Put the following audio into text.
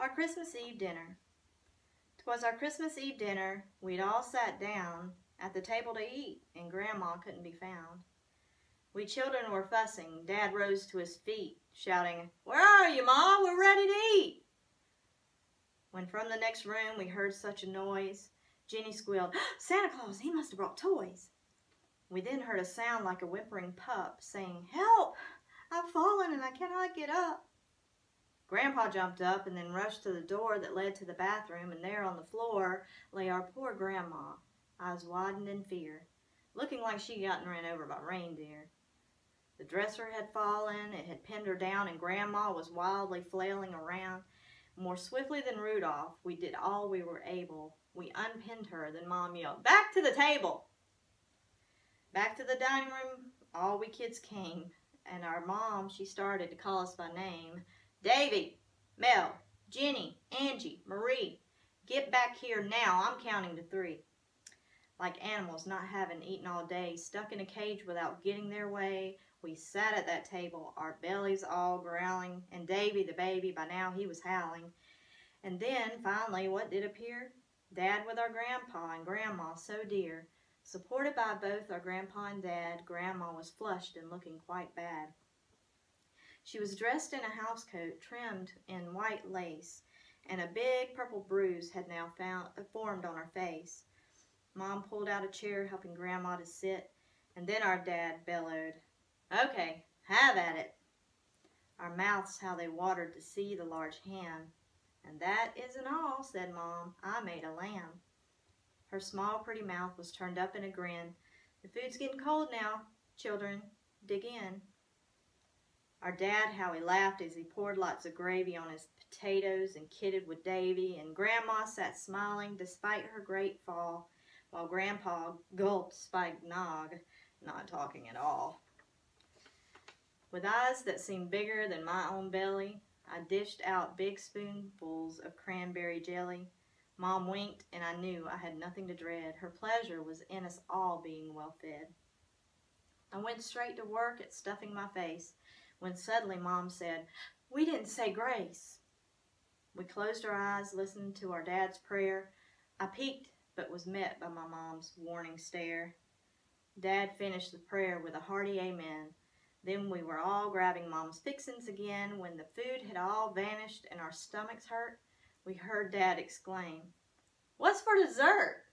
Our Christmas Eve dinner. 'Twas our Christmas Eve dinner. We'd all sat down at the table to eat, and Grandma couldn't be found. We children were fussing. Dad rose to his feet, shouting, "Where are you, Ma? We're ready to eat." When from the next room we heard such a noise, Jenny squealed, "Santa Claus, he must have brought toys." We then heard a sound like a whimpering pup, saying, "Help! I've fallen and I cannot get up." Grandpa jumped up and then rushed to the door that led to the bathroom, and there on the floor lay our poor Grandma, eyes widened in fear, looking like she'd gotten ran over by reindeer. The dresser had fallen, it had pinned her down, and Grandma was wildly flailing around. More swiftly than Rudolph, we did all we were able. We unpinned her, then Mom yelled, "Back to the table!" Back to the dining room all we kids came, and our Mom, she started to call us by name. "Davy, Mel, Jenny, Angie, Marie, get back here now. I'm counting to 3. Like animals not having eaten all day, stuck in a cage without getting their way, we sat at that table, our bellies all growling, and Davy the baby, by now he was howling. And then, finally, what did appear? Dad with our Grandpa and Grandma so dear. Supported by both our Grandpa and Dad, Grandma was flushed and looking quite bad. She was dressed in a housecoat trimmed in white lace, and a big purple bruise had now formed on her face. Mom pulled out a chair, helping Grandma to sit, and then our Dad bellowed, "Okay, have at it." Our mouths, how they watered to see the large ham. "And that isn't all," said Mom. "I made a lamb." Her small, pretty mouth was turned up in a grin. "The food's getting cold now, children. Dig in." Our Dad, how he laughed as he poured lots of gravy on his potatoes and kidded with Davy, and Grandma sat smiling despite her great fall, while Grandpa gulped spiked nog, not talking at all. With eyes that seemed bigger than my own belly, I dished out big spoonfuls of cranberry jelly. Mom winked, and I knew I had nothing to dread. Her pleasure was in us all being well fed. I went straight to work at stuffing my face, when suddenly Mom said, "We didn't say grace." We closed our eyes, listened to our Dad's prayer. I peeked, but was met by my Mom's warning stare. Dad finished the prayer with a hearty amen. Then we were all grabbing Mom's fixins again. When the food had all vanished and our stomachs hurt, we heard Dad exclaim, "What's for dessert?"